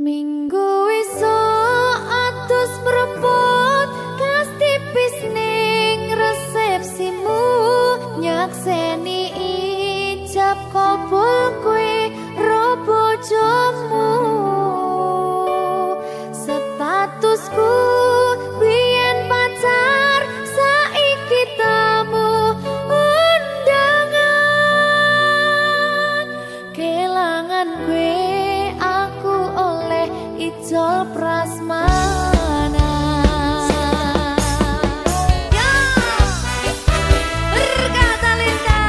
Minggu esuk atus mrepot kas tipis ning resepsimu nyakseni ijab kabul kowe ro bojomu statusku biyen pacar saiki tamu undangan kelangan kowe aku oleh ijol prasmanan. Ya, berkata Linda.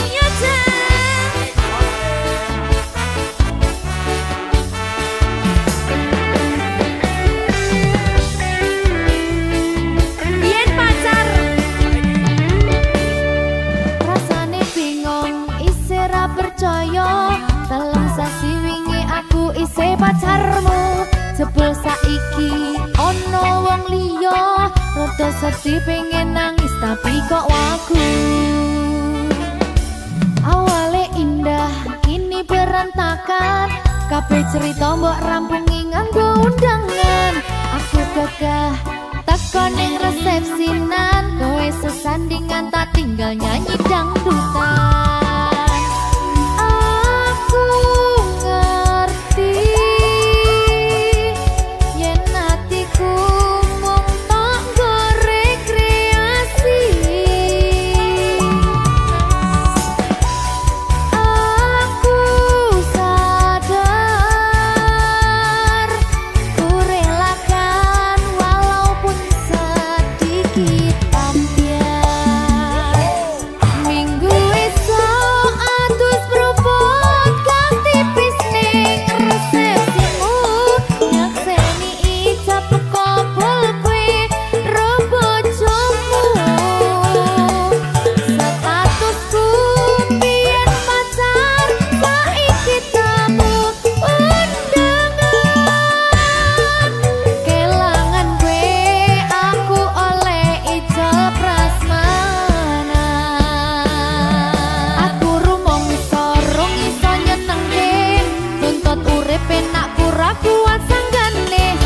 Ya, biyen pacar rasane bingung isih ra percaya telung sasi wingi aku isih pacarmu jebul saiki ono wong liya rada sedih pengen nangis tapi kok wagu awale indah kini berantakan kabeh cerita mbok rampungi nganggo undangan aku gagah teko ning resepsinan kowe sesandingan tak tinggal nyanyi dangdutan aku ngerti yen atiku mung tok nggo rekreasi aku sadar ku relakan walaupun sedikit ambiar minggu esok atus propot kang tipis ning resepsimu nyakseni ijab kabul kowe ro bojomu statusku biyen pacar saiki tamu undangan kelangan kowe aku oleh ijol prasmanan aku rumong sorong iso nyenengke tuntut urip enak pura kuat sanggane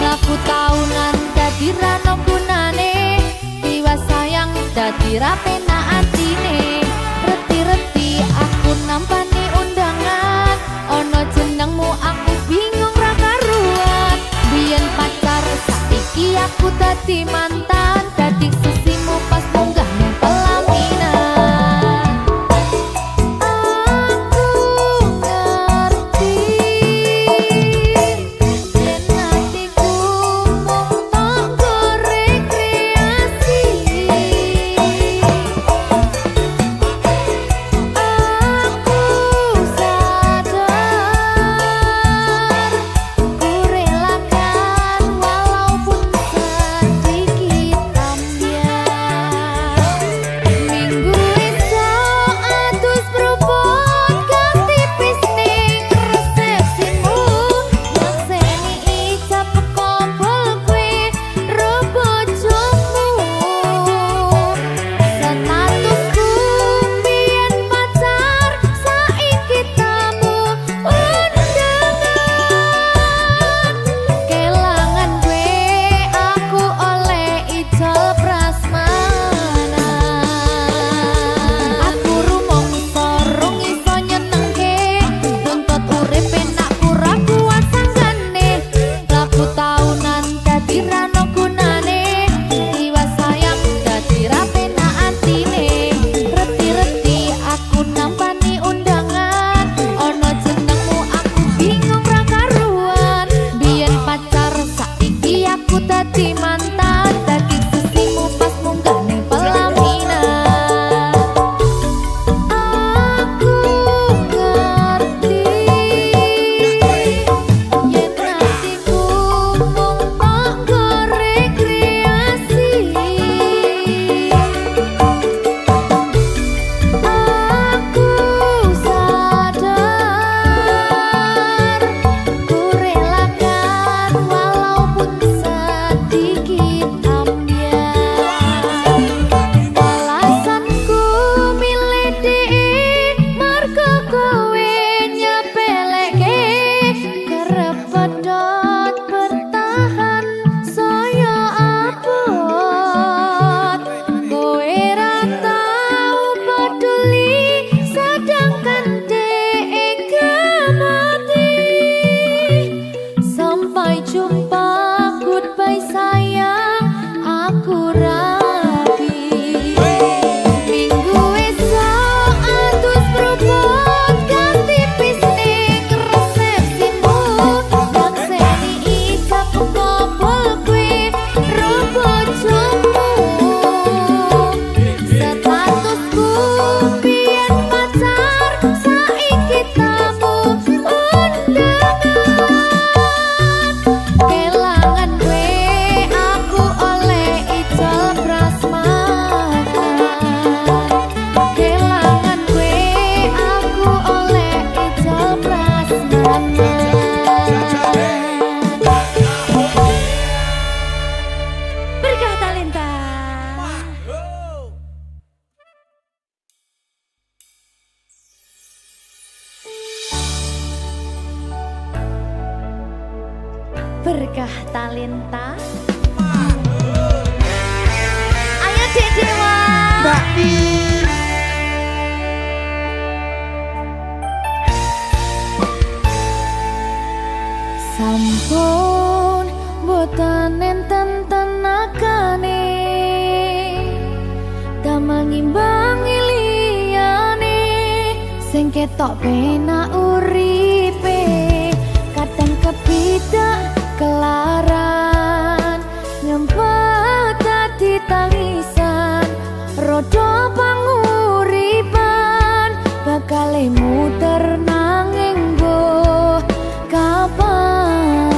laku taunan dadi rano gunane tiwas sayang dadi ra penak atine reti-reti aku nampani undangan ono jenengmu aku bingung ra karuan biyen pacar saiki aku dadi mantan dadi sesimu pas munggah ning pelaminan aku ngerti yen atiku mung tok nggo rekreasi aku sadar ku relakan walaupun sedikit Berkah Talenta. Ayo Dek Dewa. Mbak Di. Sampun boten enten tenagane damel ngimbangi liyane sing ketok penak uripe kadang kepidak kelaran nyempet dadi tangisan rodo panguripan bakal muter nanging mbuh kapan.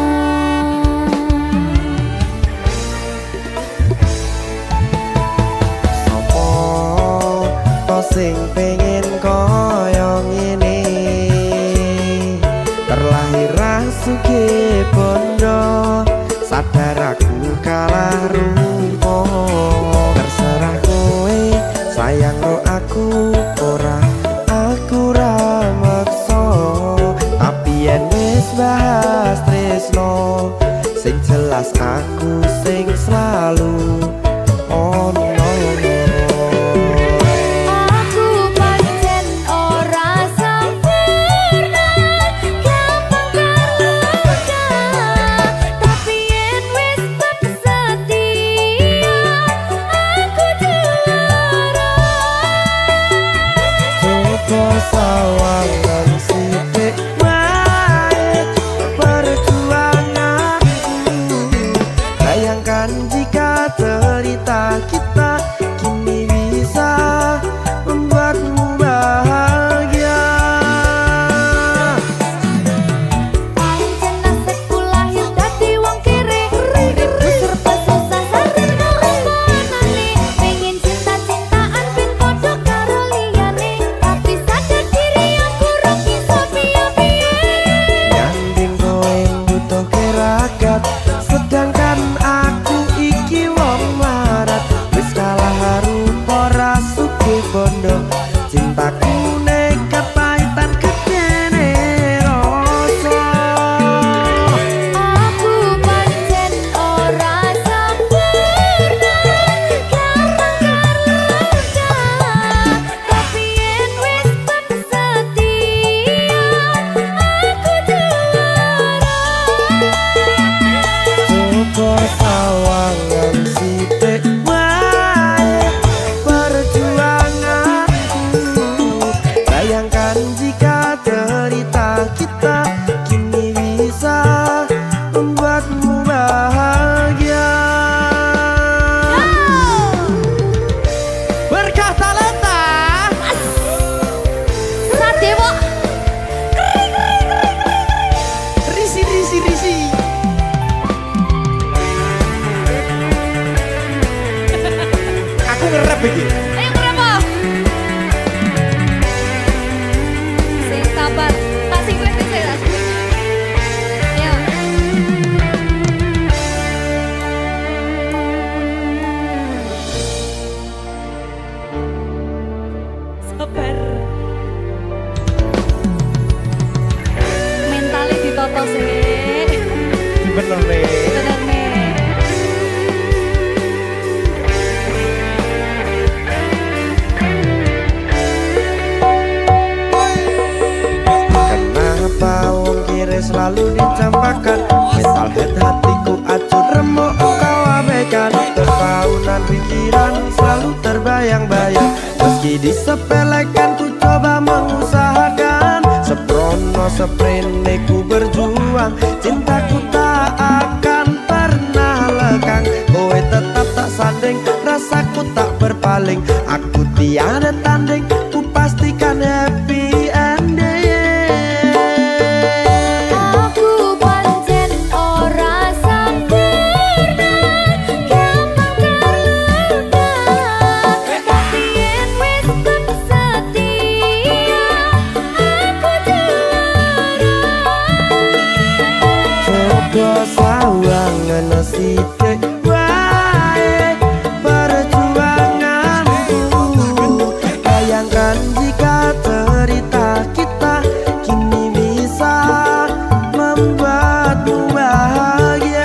Sing pengen koyo ngene terlahir sugih bondo sadar aku kalah rupa terserah kowe sayang ro aku ora aku ra maksa tapi yen wis bahas tresno sing jelas aku sing selalu ono. Sawangan sithik wae perjuanganku bayangkan jika cerita kita kini bisa membuatmu bahagia. Pancen nasibku lahir dadi wong kere uripku serba susah sadar keomponane pengen cinta-cintaan ben padha karo liyane tapi sadar diri aku ora bisa piye-piye Nyanding kowe butuh keragat sedangkan aku iki wong marat wis kalah rupa ra sugih bondo cintaku nekat pahitan gedene rasa. aku pancen ora sempurna gampang karo tapi yen wis setia aku juara. Coba sawangan sithik wae perjuanganku bayangkan jika cerita kita kini bisa membuatmu bahagia. Berkah Talenta Sadewo risi risi risi aku ngerap iki. ayo kenapa? Sing sabar, tak sing kritis ya. Ya. Sabar. Mentale ditoto sih. Bener nih. Bener nih. Kenapa wong kiri selalu dicampakkan metalhead hatiku acur remuk kau abaikan terpaunan pikiran selalu terbayang-bayang meski disepelekan ku coba mengusahakan seprono seprene ku berjuang cintaku tak akan pernah lekang kowe tetap tak sanding rasaku tak berpaling aku tiada tanding ku pastikan happy ending. Aku pancen ora sempurna gampang terluka tapi yen wis setia aku juara. Coba sawangan sithik wae perjuanganku bayangkan jika cerita kita kini bisa membuatmu bahagia.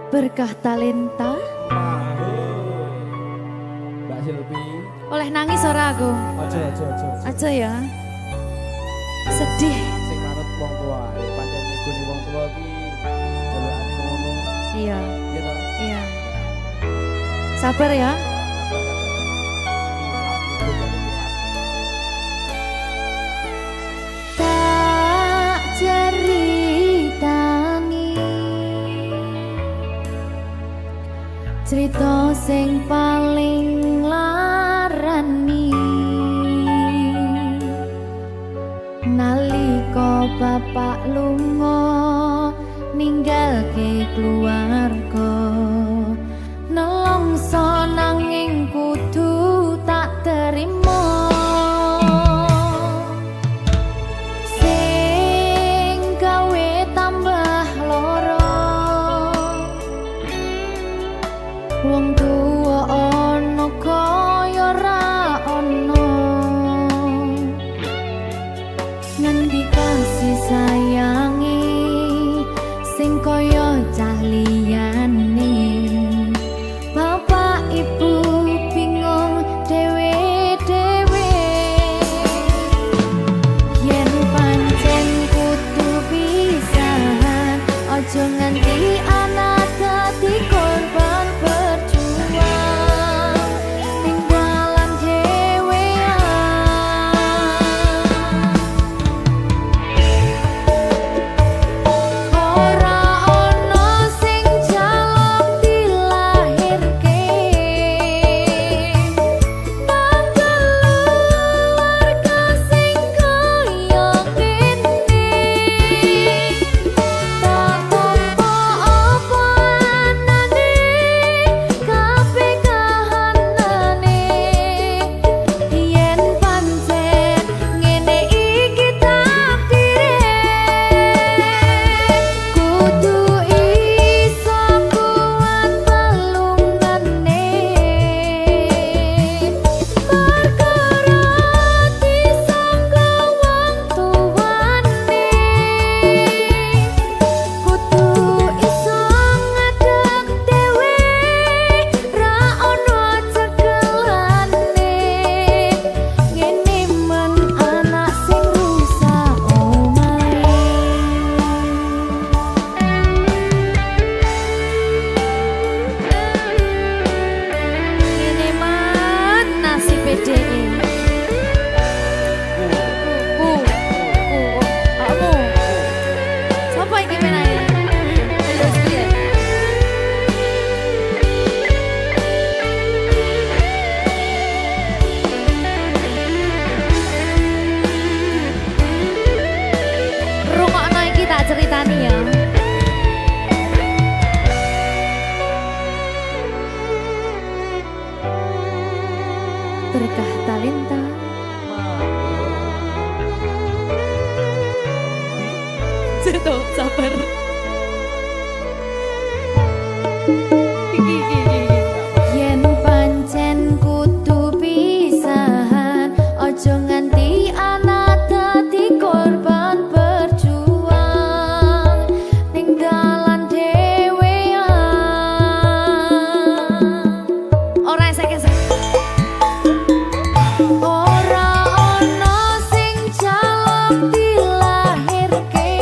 Berkah talenta. Mbak Silvi. Oleh nangis ora aku? Aja. Aja ya. Sedih. Sing manut wong tua, pancen ngegoni wong tua ki jelekane ngono. Iya. Iya toh? Iya. Sabar ya. Tak ceritani cerita sing paling larani nalika bapak lunga ninggalke keluarga nelongso nanging kudu tak terima sing gawe tambah loro wong tuwa ana kaya ra ana ngendi kasih sayangi sing kaya cah liyane bapak ibu bingung dewe-dewe yen pancen kudu pisahan aja nganti anak dadi korban berjuang tinggalan dhewean ora ana sing jaluk dilahirke tanggal keluarga sing kaya kene tak tampa apa anane kabeh kahanane yen pancen ngene iki takdire kudu iso kuat pelungane perkara disangka wong tuwane kudu iso ngadeg dhewe ra ono cekelane ngene men anak sing rusak omahe ngene man nasib dhewe kamu sapa iki menae terus piye rungokno iki tak ceritani ya berkah talenta Seto, sabar. Yen pancen kudu pisahan, ojo nganti anak dadi korban berjuang tinggalan dhewean. Ora esek-esek. Ora ono sing jaluk dilahirke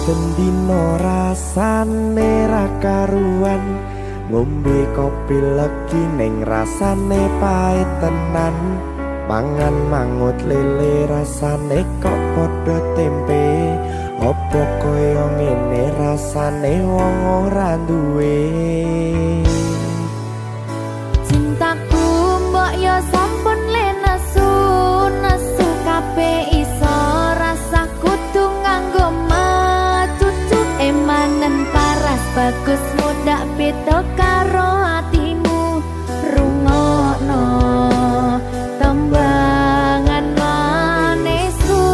saben dina rasane ra karuan, ngombe kopi legi ning rasane pahit tenan, mangan mangut lele rasane kok padha tempe, opo koyo ngene rasane wong ora duwe. Cintaku mbok yo sampun le nesu kabeh iso rasa kudu nganggo macucu emanen paras bagus mudak beda karo atimu rungokno tembangan manisku.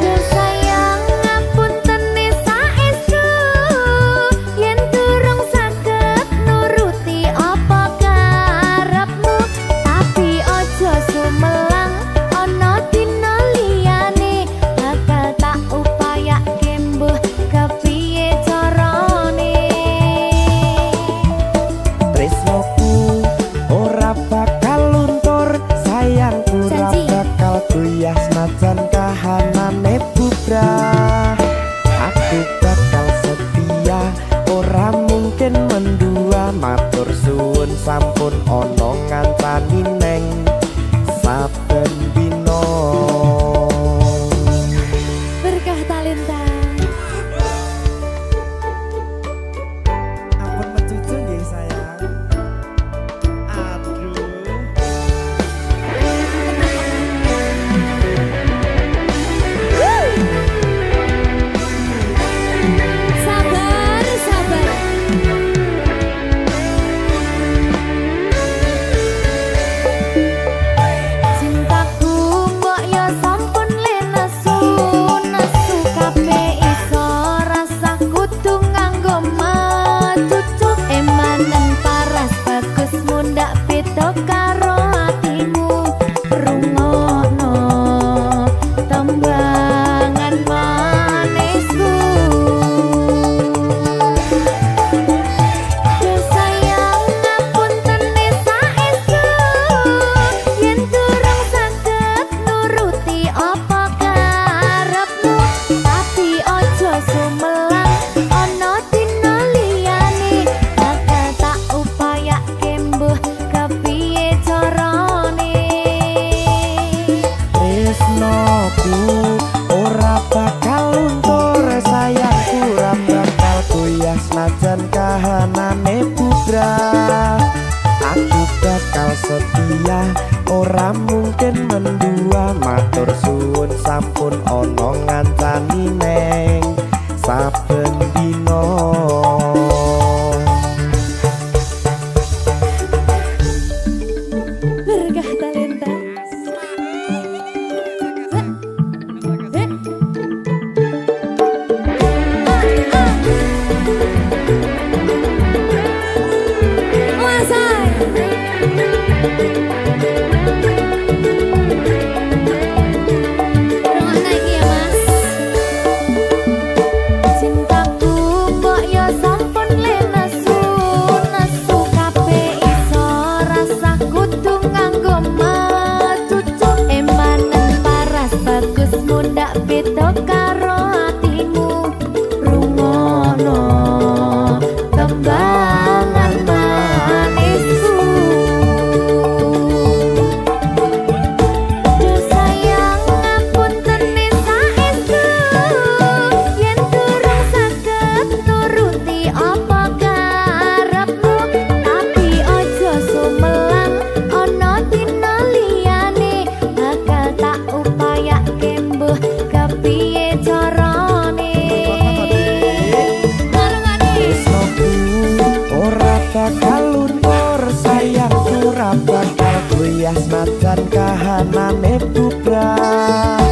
Duh sayang ngapunten saestu yen durung saged nuruti apa karepmu, tapi ojo sumelang ana dina liyane bakal tak upayake mbuh kepiye carane. Tresnoku ora bakal luntur, sayangku ora Janji. bakal goyah senajan kahanane bubrah. Aku bakal setia, ora mungkin mendua, matur suwun sampun ana ngancani neng saben dina. Berkah talenta. Ampun mencucu nggih sayang. Aduh. Sabar, sabar. Cintaku mbok yo sampun le nesu kabeh iso rasa kudu nganggo macucu emanen paras bagus mundak beda karo atimu rungokno tembangan manisku. Duh sayang ngapunten saestu yen durung saged nuruti apa karepmu, tapi ojo sumelang ana dina liyane bakal tak upayake mbuh kepiye carane. Tresnoku ora bakal luntur, sayangku ora bakal goyah senajan kahanane bubrah. Aku bakal setia, ora mungkin mendua, matur suwun sampun ana ngancani neng saben dina. Berkah talenta. Cintaku mbok yo sampun le nesu kabeh iso rasa kudu nganggo macucu emanen paras bagus mundak beda karo atimu rungokno tembangan manisku. Duh sayang ngapunten saestu yen durung saged nuruti apa karepmu, tapi ojo sumelang ana dina liyane bakal tak upayake mbuh kepiye carane. Tresnoku ora bakal luntur, sayangku ora bakal goyah senajan kahanane bubrah.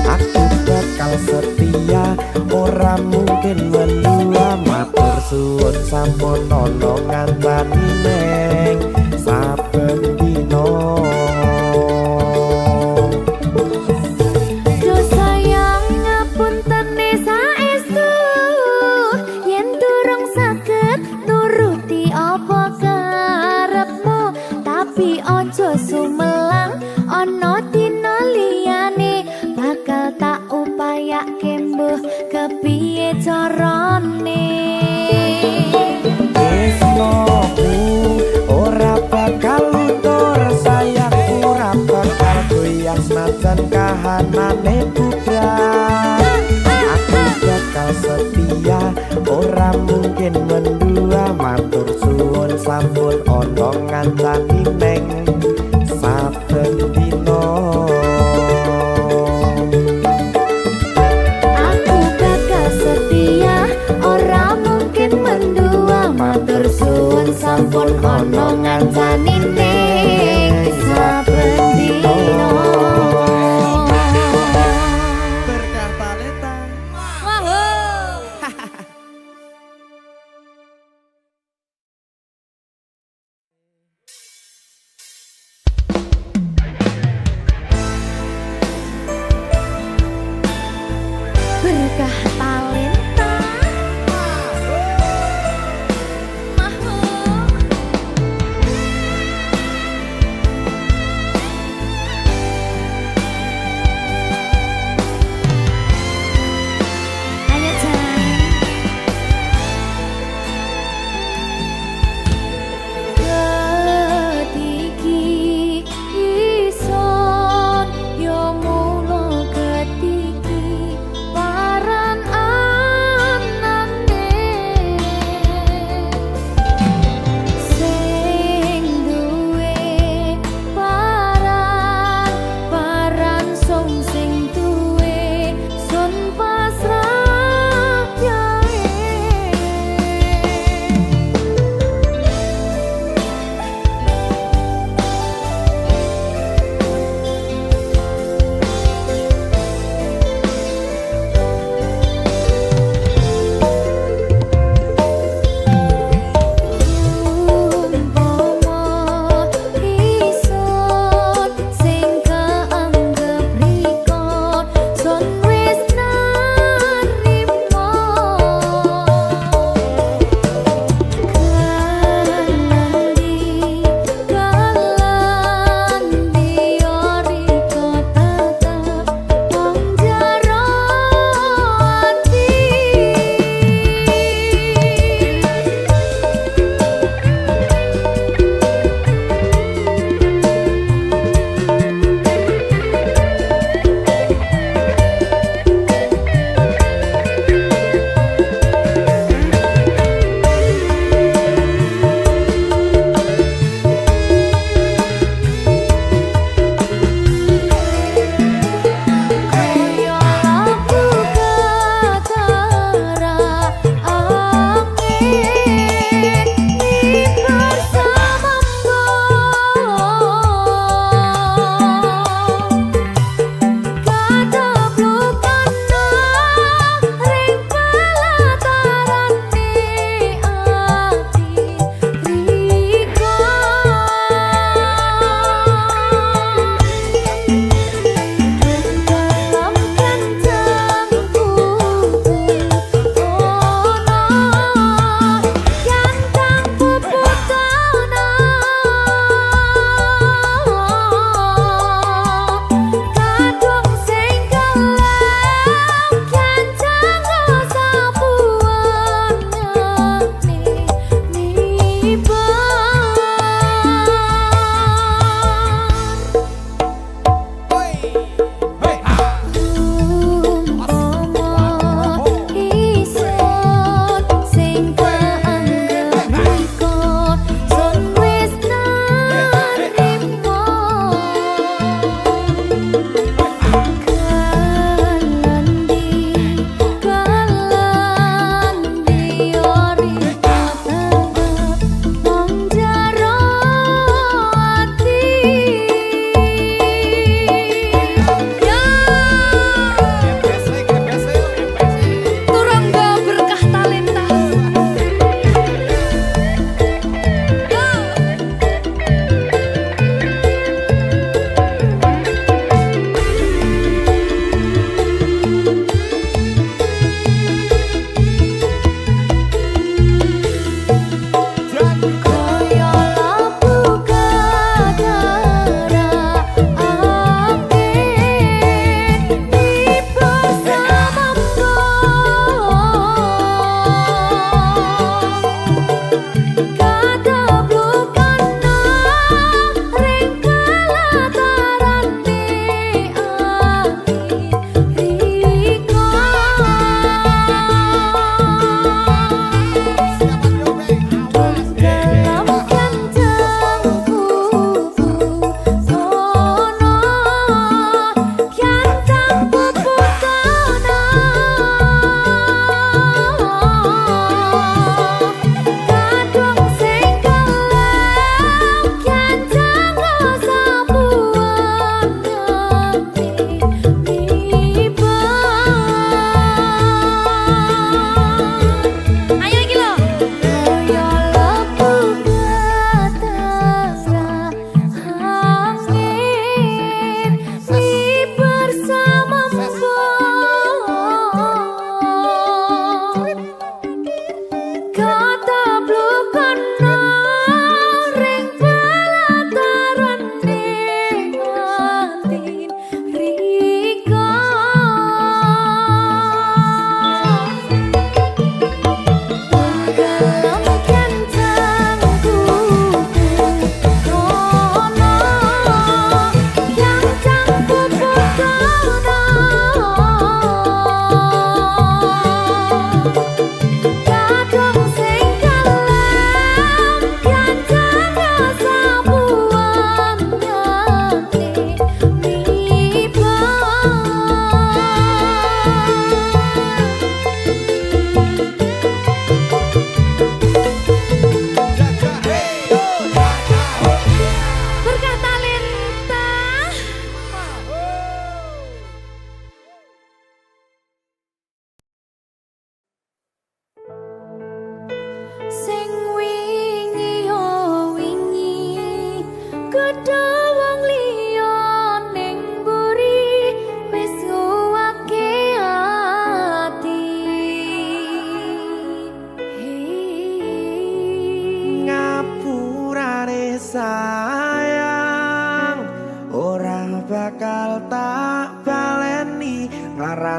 Aku bakal setia, ora mungkin mendua, matur suwun sampun ana ngancani neng saben dina. Duh sayang ngapunten saestu yen durung saged nuruti apa karepmu, tapi ojo sumelang ana dina liyane bakal kahanane bubrah. Aku bakal setia, ora mungkin mendua. Matur suwun sampun ana ngancani neng saben dina. Aku bakal setia, ora mungkin mendua. Matur suwun sampun ana ngancani ning saben dina. Berkah talenta.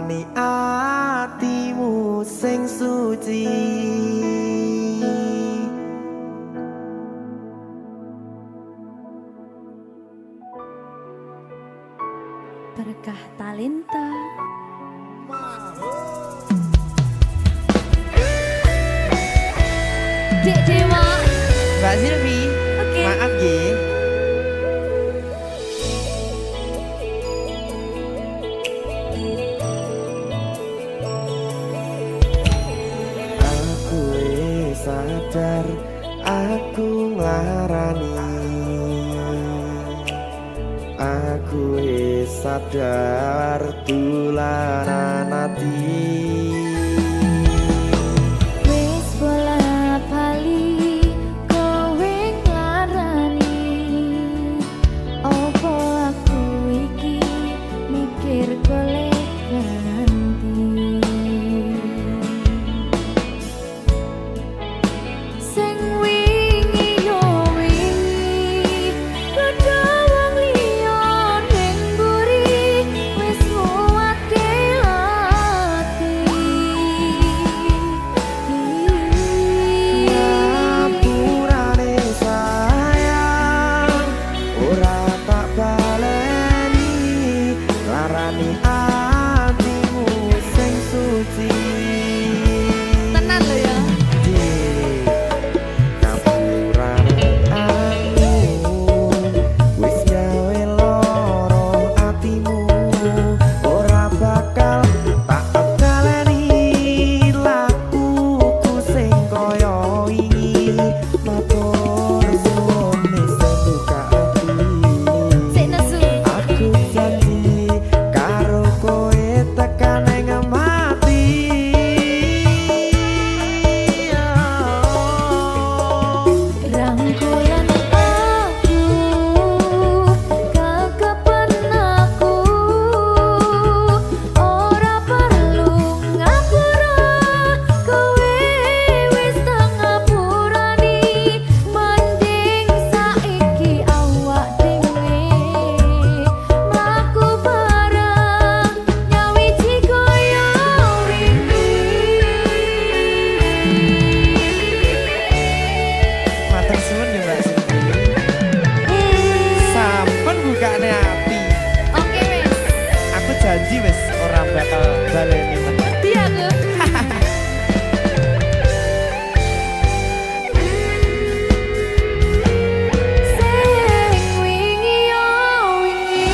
nglarani atimu sing suci. Berkah talenta. Dek Dewa. Mbak Silvi, Oke. maaf ye. Aku sadar aku nglarani. Aku sadar tulanan ati. Wis bola bali kowe nglarani. Opo aku iki mikir golek ganti. Sing wingi yo wingi padha wong liya ning mburi wis nguwatke ati. Ngapurane sayang ora tak baleni larani atimu sing suci. Tenan lho ya. Ngapurane aku wis gawe loro atimu ora bakal tak baleni lakuku sing kaya wingi matur suwun sing buka ati. Sik nesu. Aku janji karo kowe tekan ing mati. Rangkulan aku kekepen aku ora perlu ngapura kowe wis tak ngapurani mending saiki awak dhewe mlaku bareng nyawiji kaya Matur suwun ya Mbak Silvi. Sampun bukane ati. Oke wis. Aku janji wis ora bakal baleni meneh. Dia aku. Sing wingi yo wingi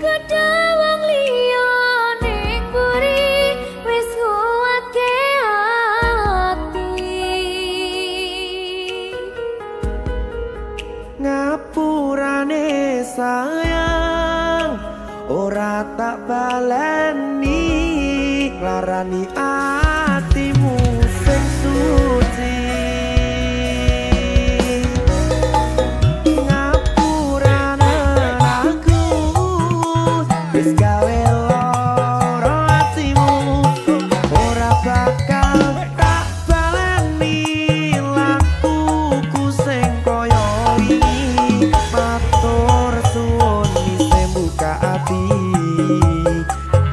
kedawang liya ning mburi wis nguwatke ati. Ngapurane sayang ora tak baleni larani atimu sing suci. Ngapurane aku wis gawe loro atimu ora bakal tak baleni lakuku sing kaya wingi matur suwun sing buka ati.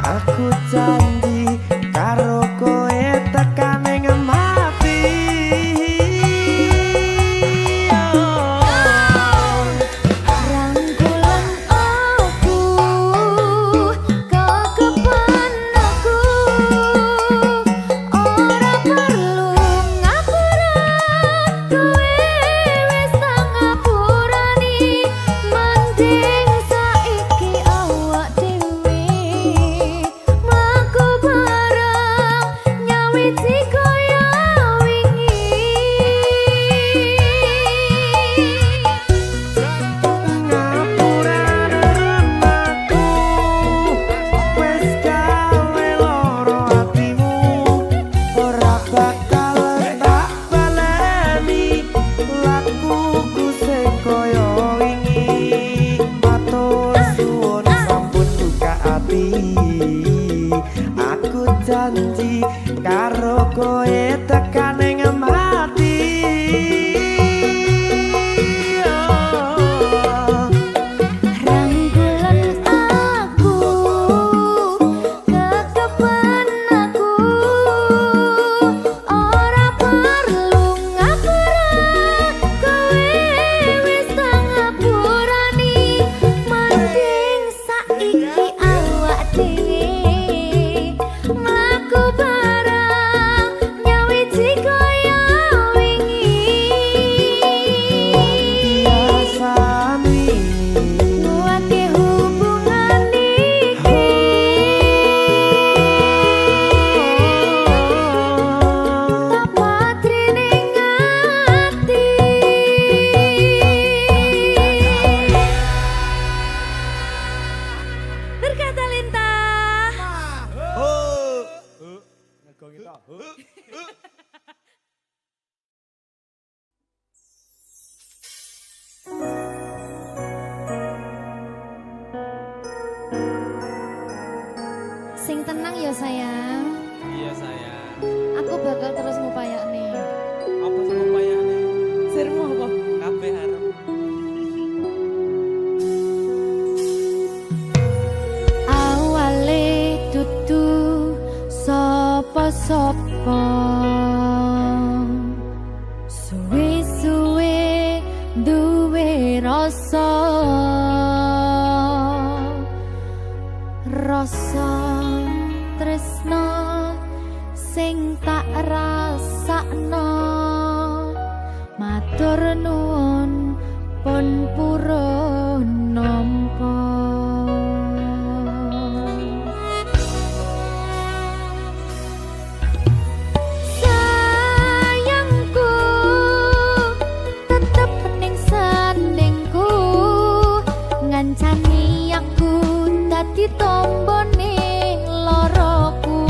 Aku janji karo kowe tekan ing mati. Rangkulan aku kekepen aku ora perlu ngapura kowe wis tak ngapurani mending saiki awak dhewe mlaku bareng nyawiji kaya wingi. Ngapurane aku wis gawe loro atimu ora bakal tak baleni lakuku sing kaya wingi matur suwun sampun buka ati. Aku janji karo kowe suwe-suwe duwe rasa tresno sing tak rasakno matur nuwun pun purun nampa sayangku tetep ning sandingku ngancani aku dadi tombone loroku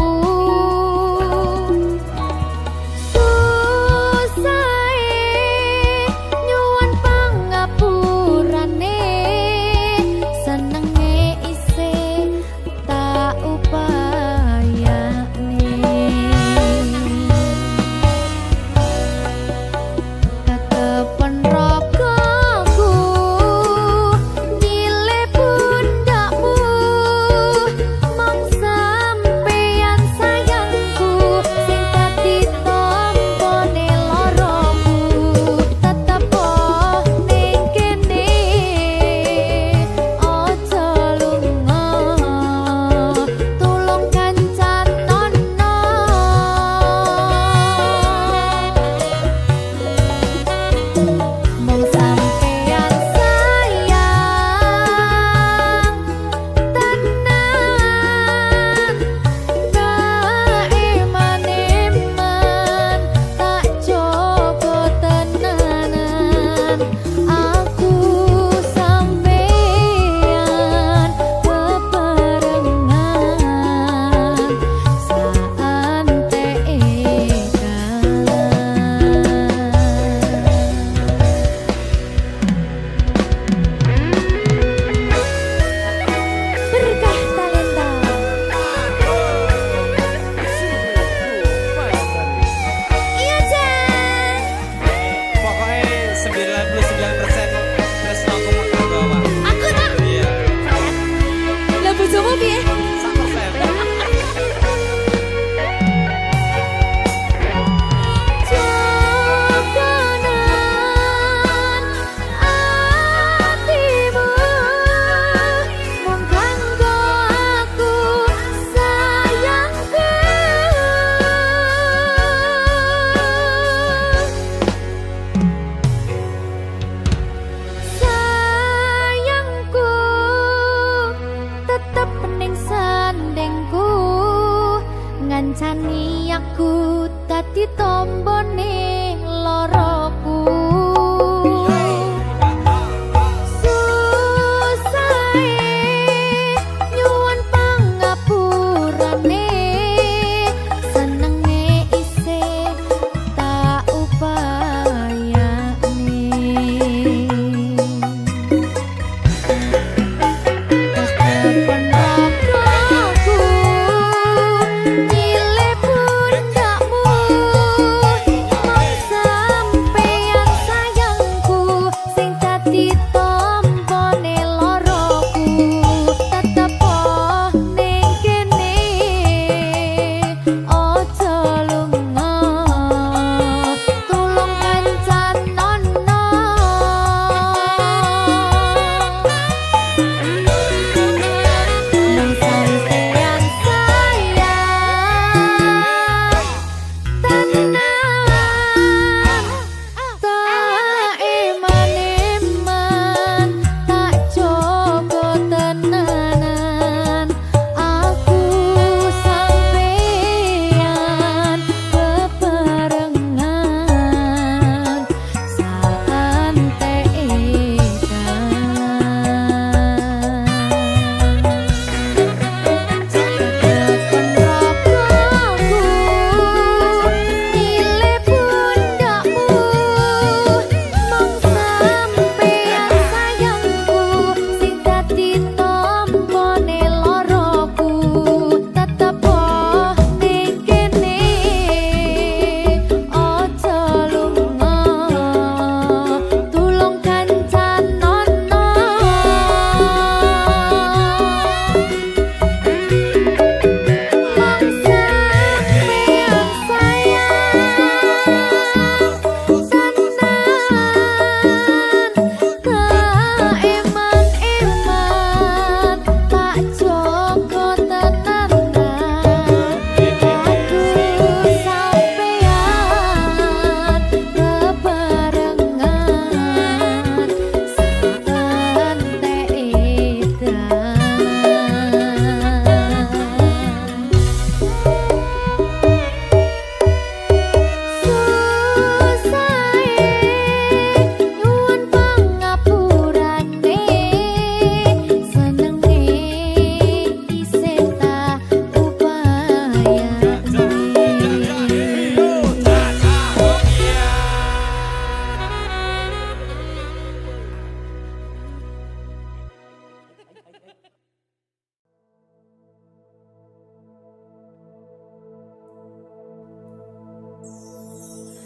ngancani aku dadi tombone loroku susahe nyuwun pangapurane senenge isih tak upayane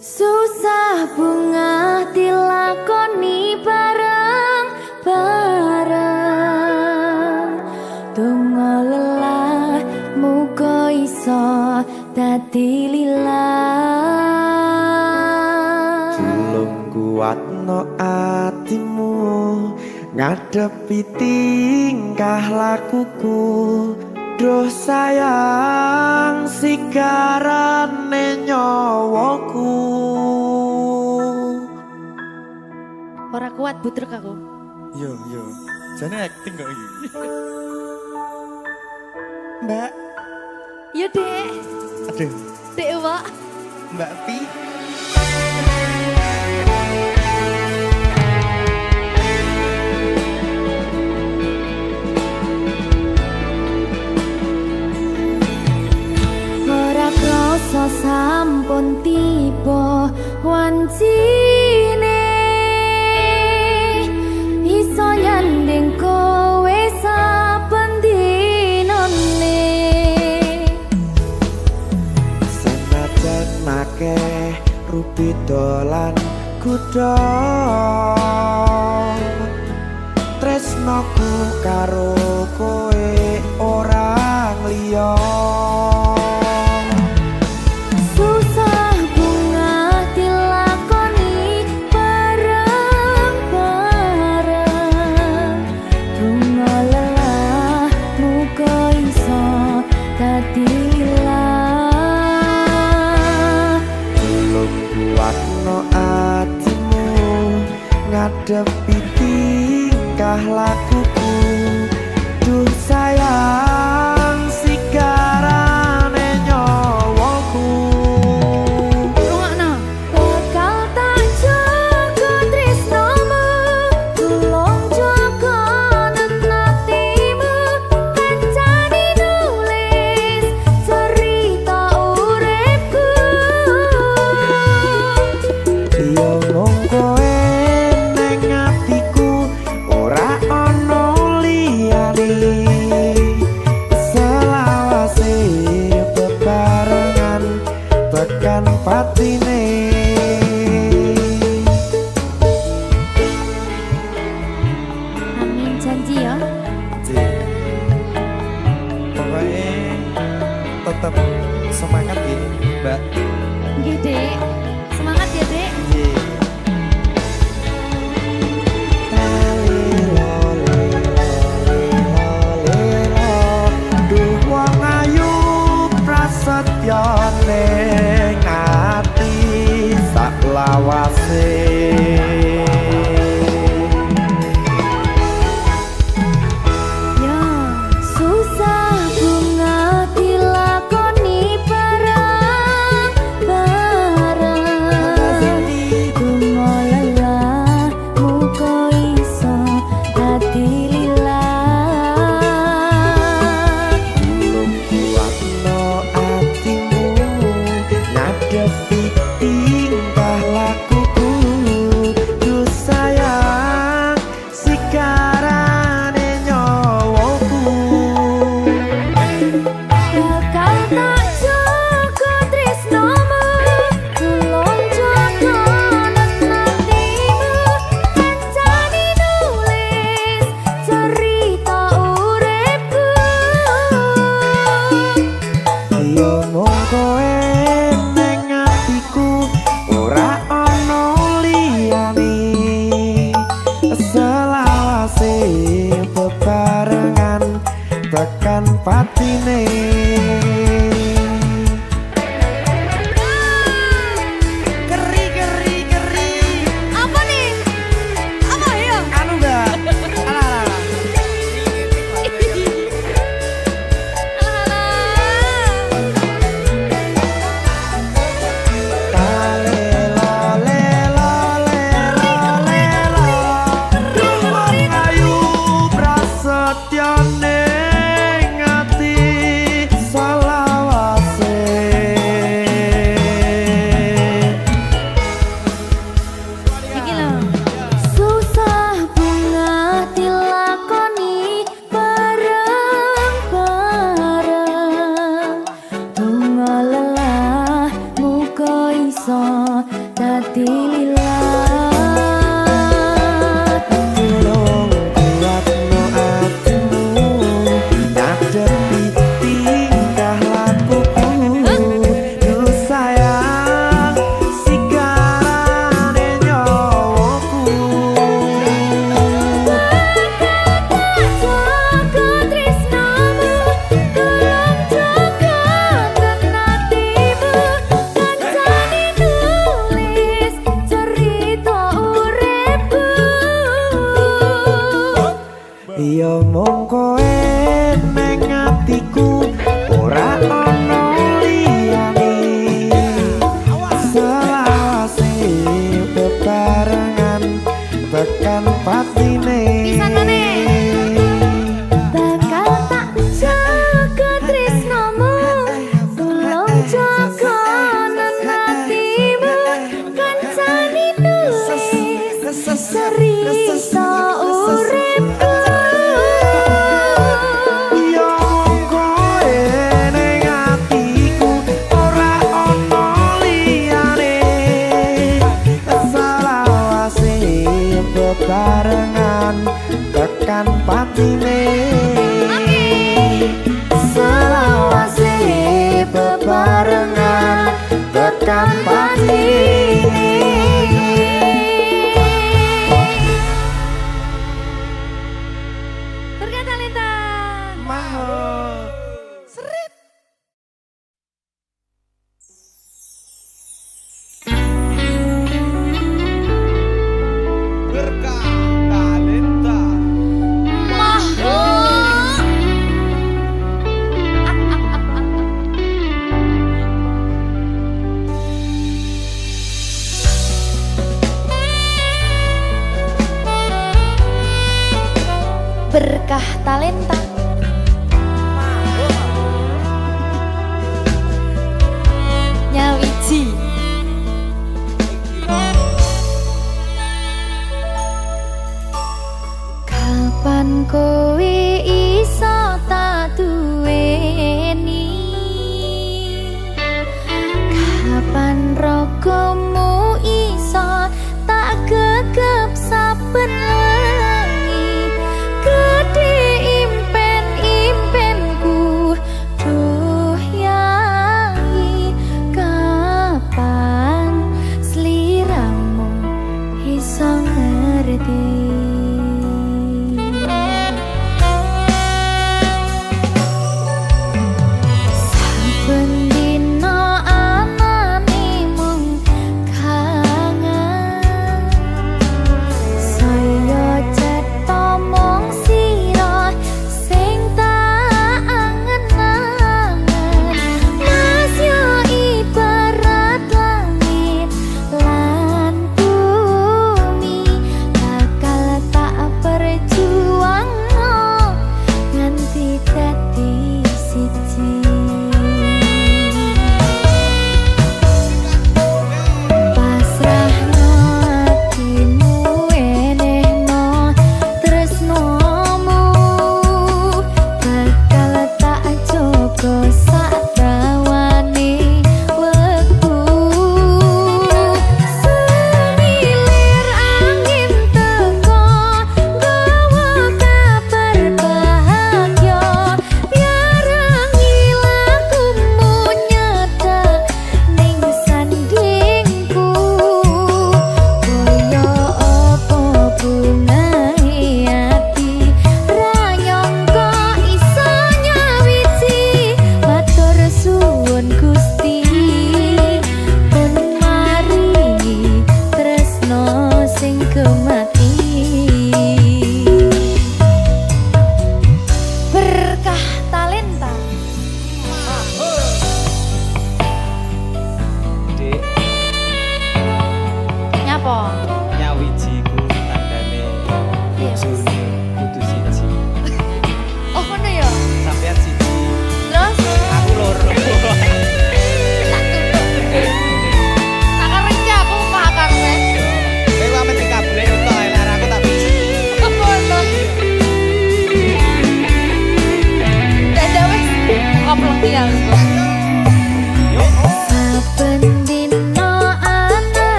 Susah bunga dilakoni bareng-bareng. Donga lelah muga iso dadi lillah. Tulung kuatno atimu ngadepi tingkah lakuku. Duh sayang sigarane nyawaku. Ora kuat butrek aku. Yo, jane acting kok iki. Mbak, Ya dek, aduh, dek Wak. Mbak Pi. Ora krasa sampun tiba wancine. Iso nyanding kowe saben dinane. Senajan akeh rupi dolan kuda. Tresnoku karo kowe ora liya. Susah bunga dilakoni bareng-bareng. Donga lelah muga iso dadi lillah. Tulung kuatno atimu ngadepi tingkah lakuku. Duh sayang sigarane nyawaku. Rungokno. Bakal tak jaga tresnomu, tulung jaga nenatimu. Kancane nulis cerita uripku. Yo mung kowe ning atiku ora ana liyane. Selawase bebarengan tekan patine. Amin janji ya. Pokoknya tetap semangat ya, Mbak. Nggih, Dek. Semangat ya, Dek. Duh wong ayu prasetyo ning ati sak lawase. Ya, susah bunga dilakoni bareng-bareng. Donga lelah muga iso dadi lillah. Tulung kuatno atimu ngadepi tingkah lakuku. Duh sayang sigarane nyawaku. Bakal tak jaga tresnomu, tulung jaga nenatimu. Kancane nulis cerita uripku. Yo mung kowe ning atiku ora ana liyane. Selawase bebarengan tekan patine. Geri. Apa nih? Apa ya? Anu Mbak. Alah. Duh wong ayu prasetyo ning ati selawase. Iki lho. Susah bunga dilakoni bareng-bareng. Donga lelah muga iso dililat. Tolong kuatno atimu ngadepi tingkah lakuku. Duh sayang sigarane nyawaku. Iya mung kowe ning atiku ora ana liyane. Selawase bebarengan tekan patine. Bakal tak jaga tresnamu, tolong jaga nanatimu. Kancane nulis cerita uripku. Iya mung kowe ning atiku ora ana liyane. Selawase bebarengan tekan patine. Selawase bebarengan tekan patine. Berkata Lintang. Mahal. Berkah talenta. Berkah talenta. Nyawiji. Kapan kowe iso tak duweni? Kapan rogomu iso tak gegep saben wengi? Gede impen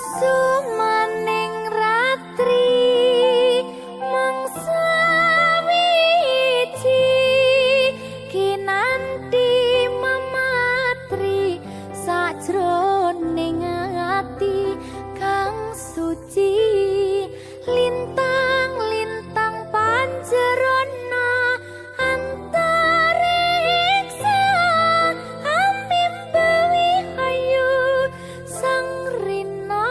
sumaning ratri mangsa wiji kinanti mematri sajroning ati kang suci lintang-lintang panjerona antariksa ambimbawi hayu sang rina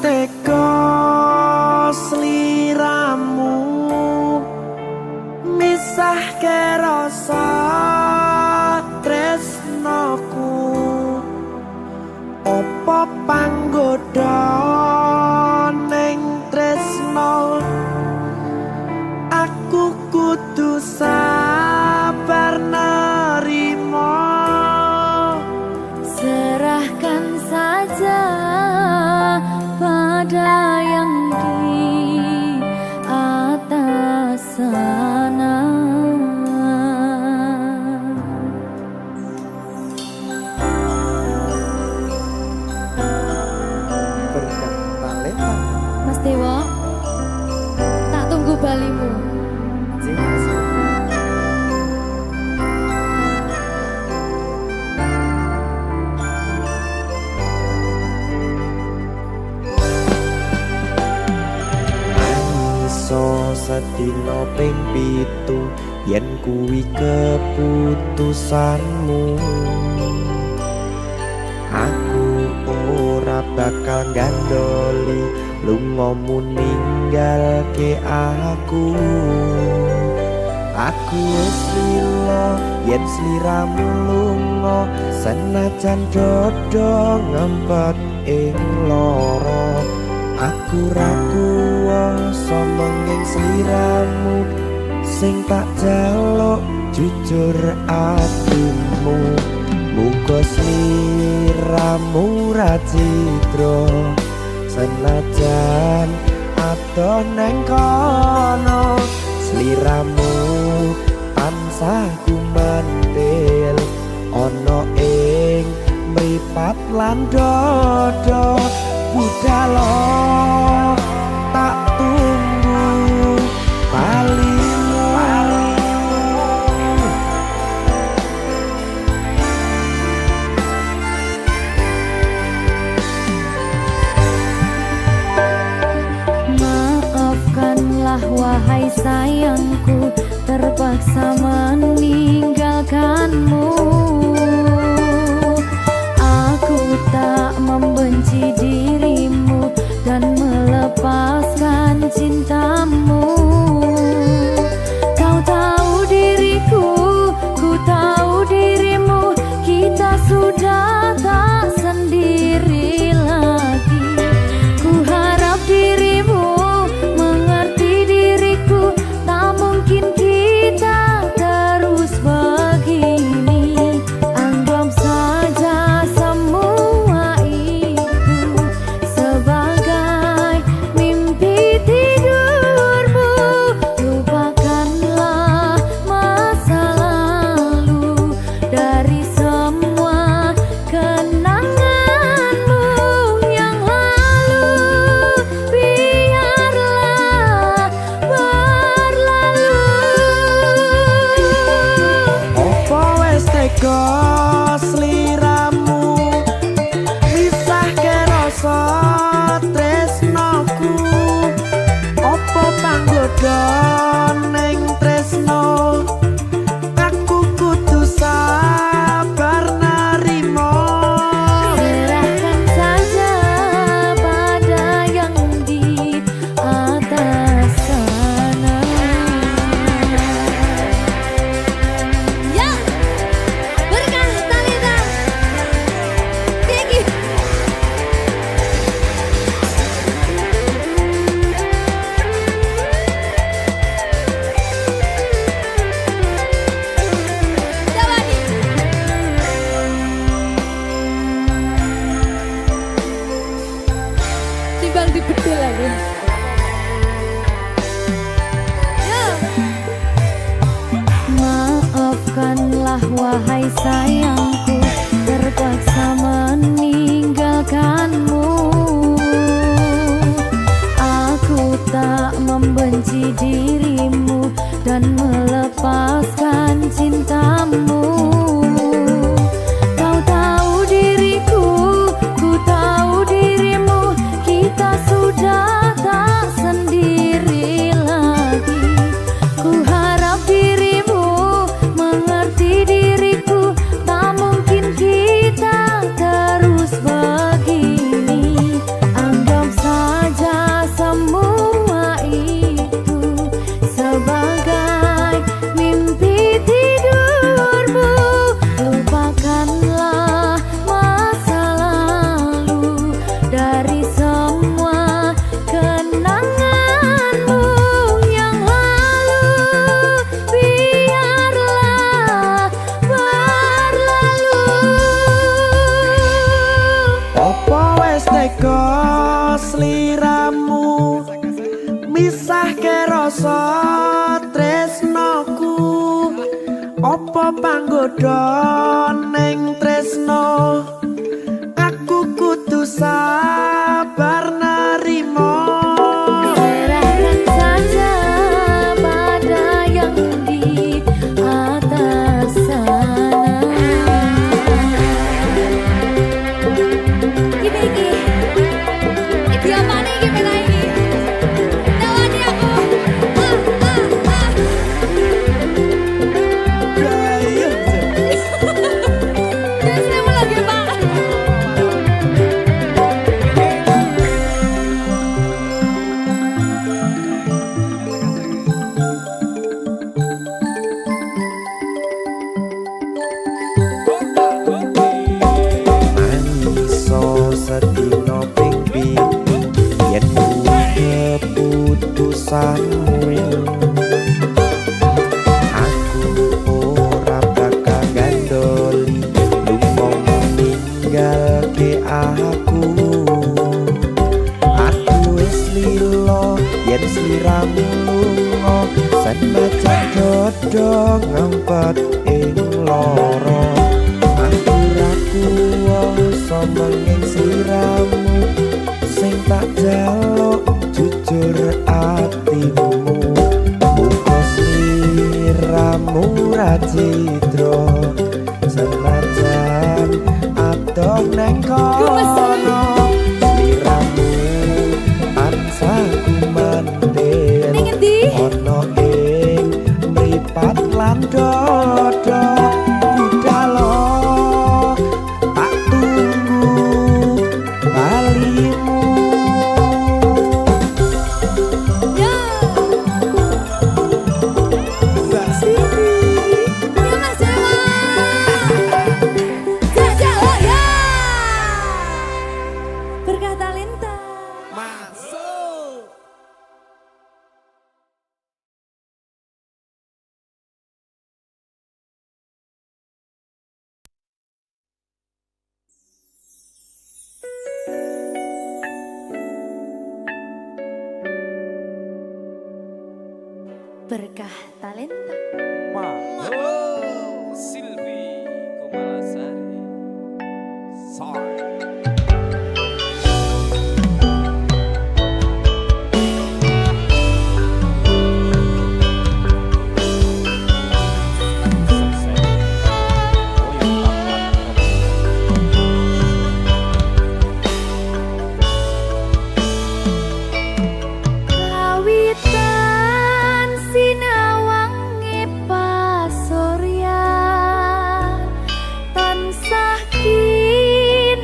teko sliramu misahke rasa tresnoku opo panggoda ning tresno aku kudu sabar nerimo serahkan saja pada yang di atas sana. berkat talenta Mas Dewo, tak tunggu balimu. Sedina ping 7 yen kuwi keputusanmu aku ora bakal gandoli lungamu ninggalke aku wis lilo yen sliramu lunga senajan dodo ngempet ing lara aku ra kuwasa menging sliramu sing tak jaluk jujur atimu muga sliramu ra citra senajan adoh nang kono sliramu tansah gumantil ana ing mripat lan dodo budalo tak tunggu balimu Maafkanlah wahai sayangku terpaksa meninggalkanmu. Aku tak membenci dirimu dan melepaskan cintamu. Kau tahu diriku, ku tahu dirimu, kita sudah tak sendiri lagi. Ku harap dirimu mengerti diriku, tak mungkin kita terus begini. Anggap saja semua itu sebagai mimpi tidurmu. Lupakanlah masa lalu dari semua kenanganmu yang lalu. Biarlah berlalu. opo wis teko sliramu misahke rasa tresnoku opo panggoda ning tresno aku kudu sabar nerimo Serahkan saja pada yang di atas sana. Ya, berkah talenta. Tinggi. Jawani. Timbang dibedil lagi. Maafkanlah wahai sayangku terpaksa meninggalkanmu. Aku tak membenci dirimu dan melepaskan cintamu. Kau tahu diriku, ku tahu dirimu, kita sudah tak sendiri lagi. Ku harap dirimu mengerti diriku, tak teko sliramu misahke rasa tresnoku apa panggoda ning tresno aku kudu sabar nerimo serahkan saja pada yang di atas sana. Iki apa nih gimana ini? Tawani aku. Jangan saya mau lagi Pak. Mangiso sedino ping yen keputusanmu aku ora bakal gandoli lumong ninggalke aku wis lilo yen sliramu lunga senajan dodo ngempet ing loro aku ra kuwasa menging sliramu sing tak jaluk jujur atimu muga sliramu ra cidra senajan adoh neng kono sliramu tansah kumandhen Ning endi? ana ing mripat lan dodo budalo tak tunggu balimu. Ya. Mbak Siti Ya Mas Dewa. Jajak oh ya. Berkah talenta. masuk. Berkah talenta. Halo, Silvi Kumalasari. Sorry. Kawitan sinawange pasurya tansah kin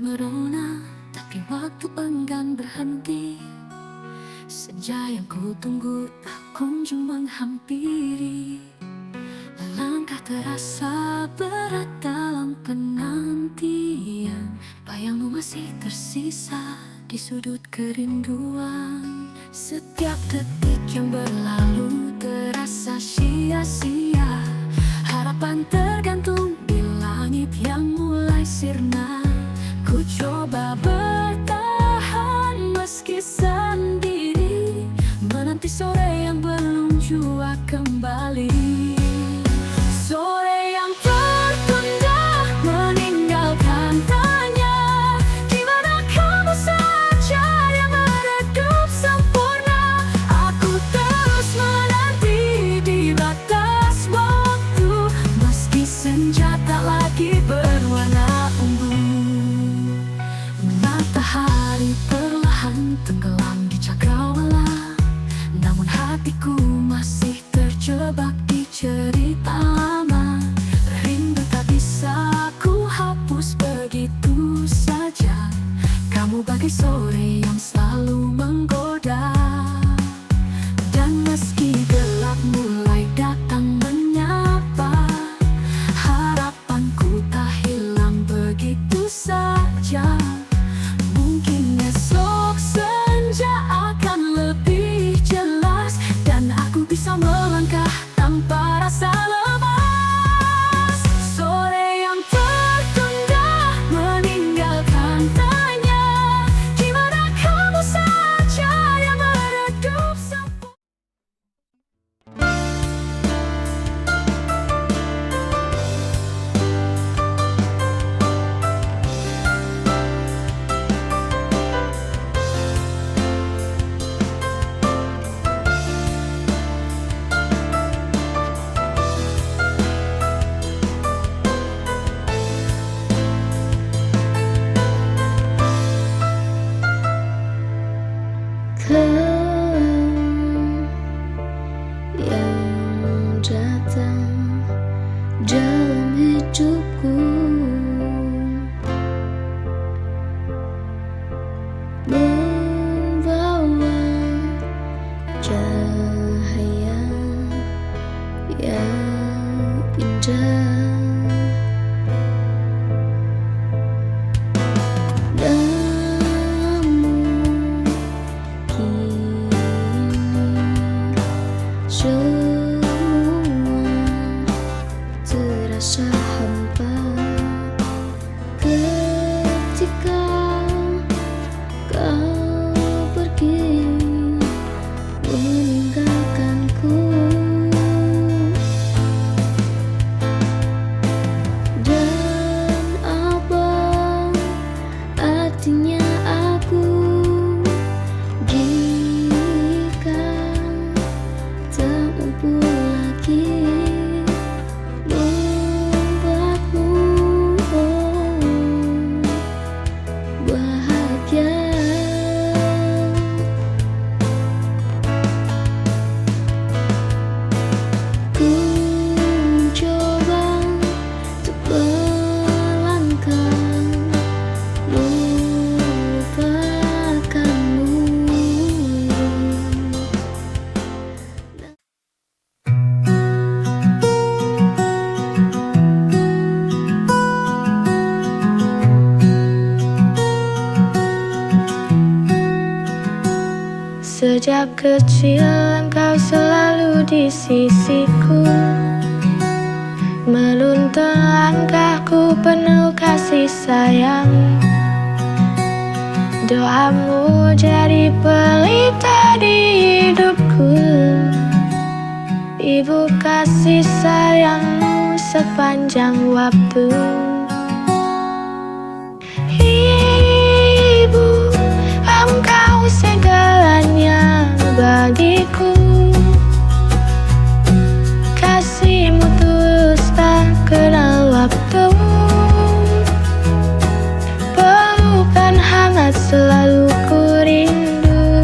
merona, tapi waktu enggan berhenti. Senja yang ku tunggu tak kunjung menghampiri. Langkah terasa berat dalam penantian. Bayangmu masih tersisa di sudut kerinduan. Setiap detik yang berlalu terasa sia-sia. Harapan tergantung di langit yang mulai sirna. Ku coba bertahan meski sendiri, menanti sore yang belum jua kembali. Sore yang tertunda meninggalkan tanya, di mana kamu saja yang meredup sempurna. Aku terus menanti di batas waktu, meski senja tak lagi berwarna ungu. Matahari perlahan tenggelam di cakrawala, namun hatiku masih terjebak di cerita lama. Rindu tak bisa ku hapus begitu saja. Kamu bagai sore yang selalu menggoda. Dan meski gelap mulai datang menyapa, harapanku tak hilang begitu saja. Mungkin esok senja akan lebih jelas, dan aku bisa melangkah tanpa rasa lemas. Sore yang tertunda meninggalkan tanya, di mana kamu saja yang meredup sempurna. Kau yang datang dalam hidupku, membawa cahaya yang indah. Terasa hampa ketika kau pergi meninggalkanku. Dan apa artinya aku jika tak mampu lagi bahagia. Ku coba untuk melangkah melupakanmu. Sejak kecil engkau selalu di sisiku, menuntun langkahku penuh kasih sayang. Doamu jadi pelita di hidupku, ibu kasih sayangmu sepanjang waktu. Ibu, engkau segalanya bagiku. Kasihmu tulus tak kenal waktu, pelukan hangat selalu ku rindu.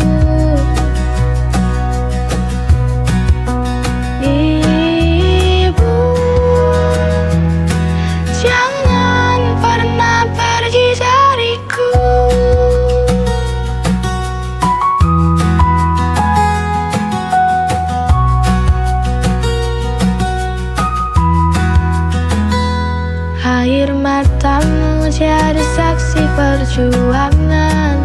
Ibu, jangan jadi saksi perjuangan.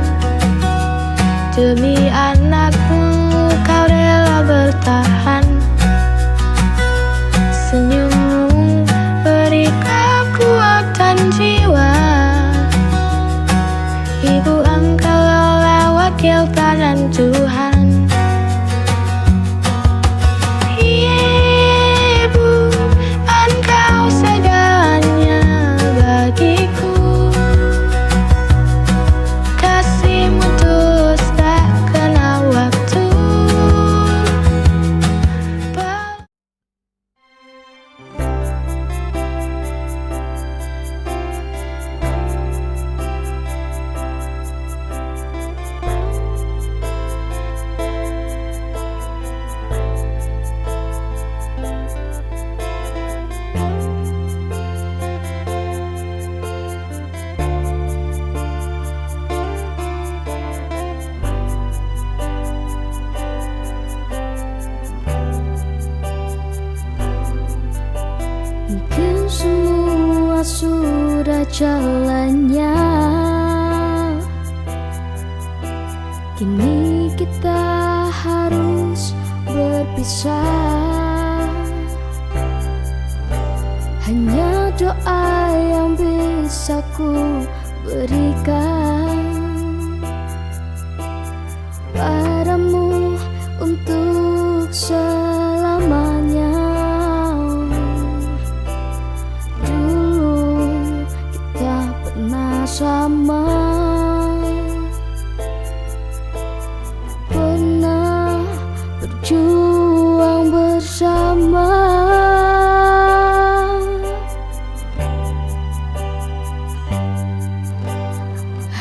Demi anakmu kau rela bertahan. Senyummu beri kekuatan jiwa. Ibu, engkau adalah wakil tangan Tuhan. Ibu, engkau segalanya bagiku. Kasihmu tulus tak kenal waktu. Mungkin semua sudah jalannya. Kini kita harus berpisah. Hanya doa yang bisa ku berikan padamu untuk selamanya. Sama pernah berjuang bersama.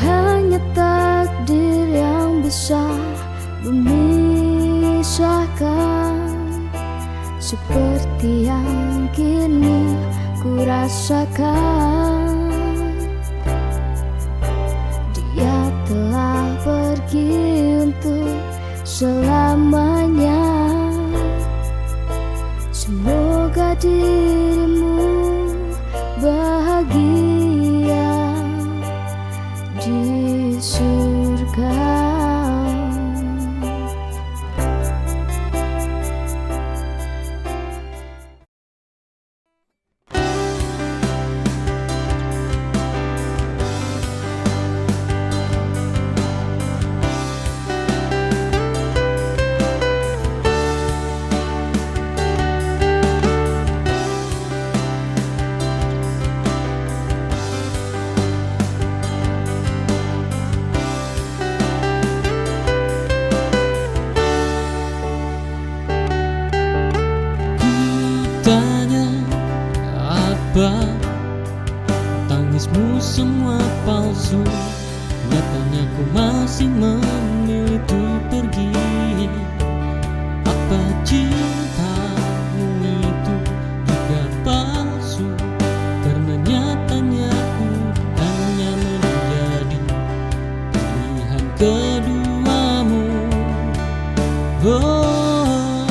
Hanya takdir yang bisa memisahkan, seperti yang kini ku rasakan. Telah pergi untuk selamanya. Semoga dirimu bahagia di surga. Tanya apa tangismu semua palsu. Nyatanya ku masih memilih untuk pergi. Apa cintamu itu juga palsu? Karena nyatanya ku hanya menjadi pilihan keduamu. Oh,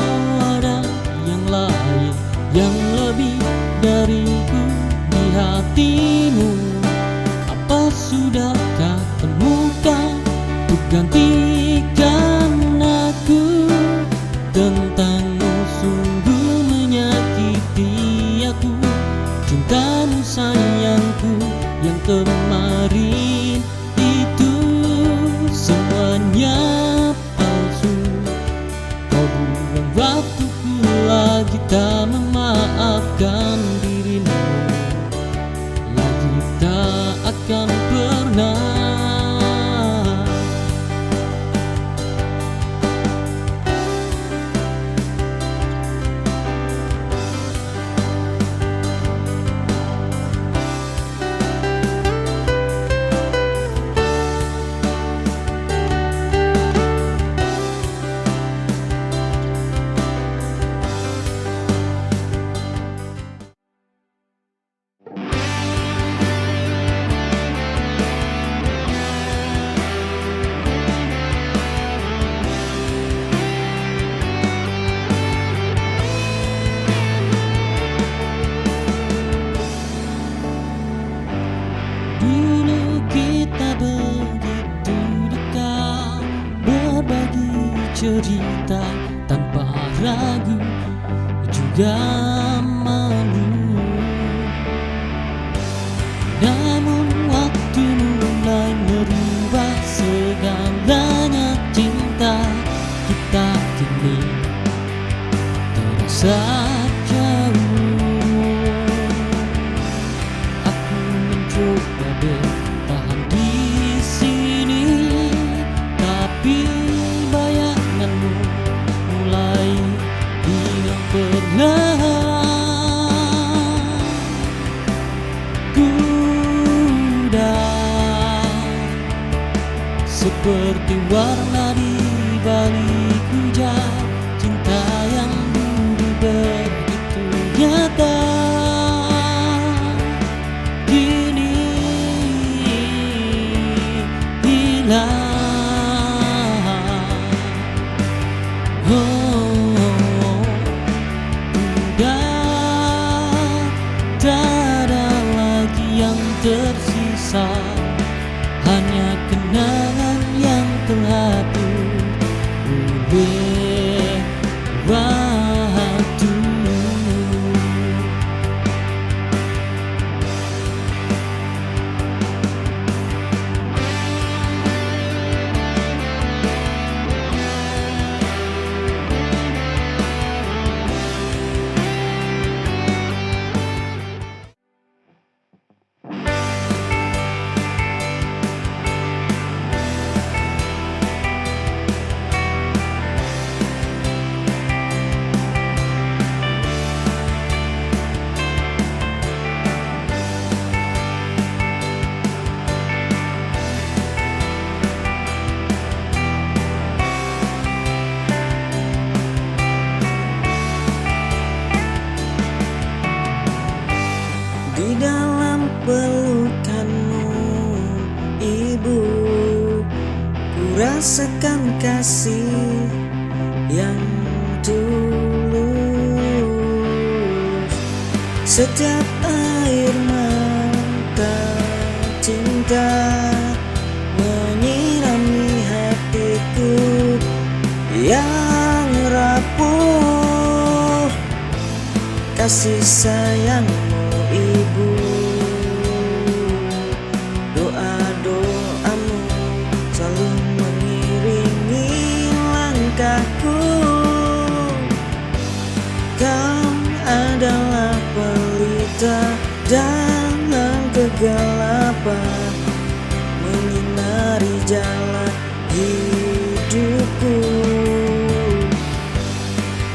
ada yang lain yang lebih dariku di hatimu. Apa sudahkah temukan untuk gantikan aku? Tentangmu sungguh menyakiti aku. Cintamu sayangku yang kemarin itu semuanya palsu. Kau buang waktuku lagi tak memaafkan dirimu. Lagi tak akan pernah. sudah malu. Namun waktu mulai merubah segalanya. Cinta kita kini terasa jauh. Aku mencoba bertahan di sini, tapi bayanganmu mulai hilang perlahan. Kudah seperti warna di balik hujan. Cinta yang dulu begitu nyata kini hilang. Udah tak ada lagi yang tersisa, hanya kenangan yang terhapus oleh waktu. Di dalam pelukanmu, Ibu, ku rasakan kasih yang tulus. Setiap air mata cinta menyirami hatiku yang rapuh. Kasih sayangmu, Ibu, doa-doamu selalu mengiringi langkahku. Kau adalah pelita dalam kegelapan, menyinari jalan hidupku.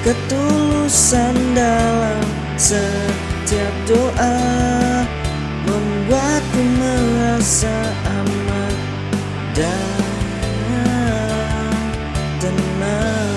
Ketulusan dalam setiap doa membuatku merasa aman dan tenang.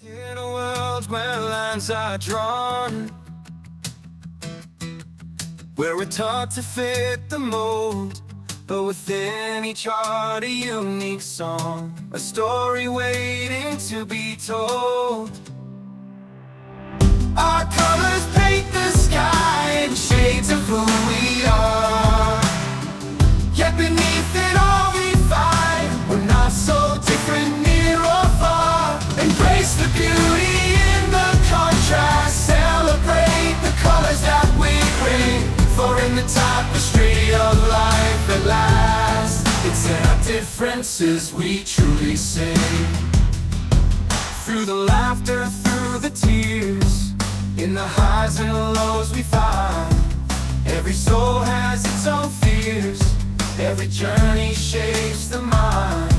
In a world where lines are drawn, where we're taught to fit the mold, but within each heart a unique song, a story waiting to be told. Our colors paint the sky in shades of who we are, yet beneath it all we find we're not so different, near or far. Embrace the beauty in the contrast, celebrate the colors that we bring, for in the tapestry of life at last, it's in our differences we truly sing. Through the laughter, through the tears, in the highs and lows we find, every soul has its own fears, every journey shapes the mind.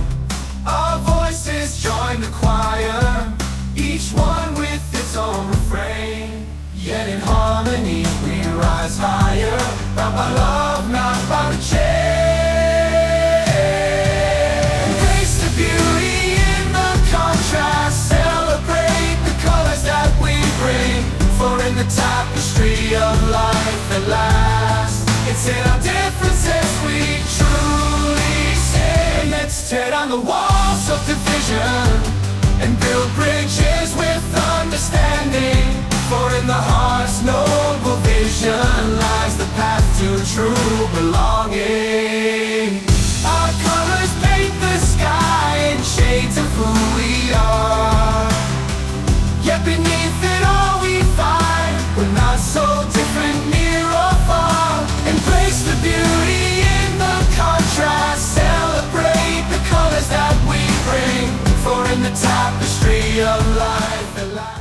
Our voices join the choir, each one with its own refrain, yet in harmony we rise higher, bound by love, not by the chain. Embrace the beauty in the contrast, celebrate the colors that we bring, for in the tapestry of life at last, it's in our differences we truly sing. Let's tear down down the walls of division and build bridges with understanding. For in the heart's noble vision lies the path to true belonging. Our colors paint the sky in shades of who we are. Yet beneath it all we find we're not so different near or far. Embrace the beauty in the contrast. Celebrate the colors that we bring. For in the tapestry of life that lies.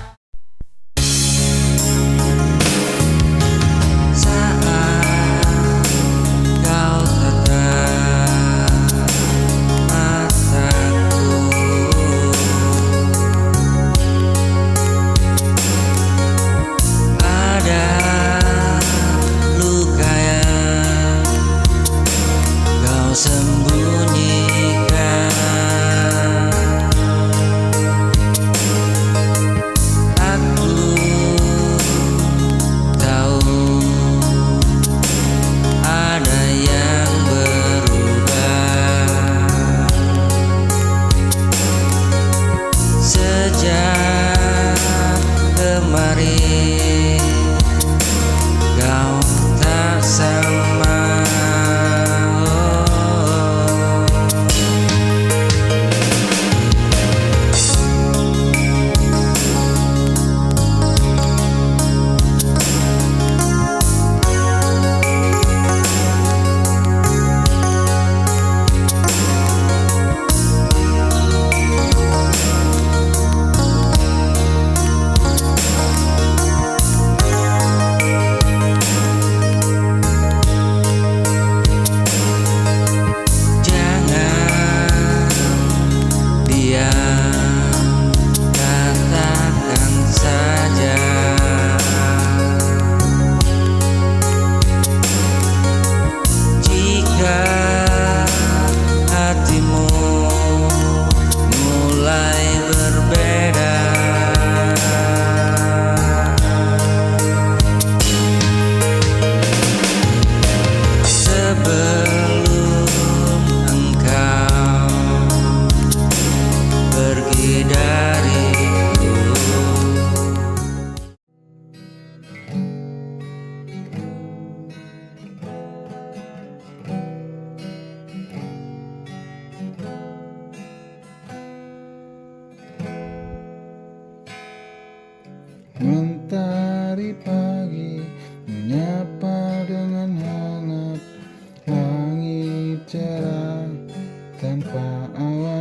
Mentari pagi menyapa dengan hangat, langit cerah tanpa awan.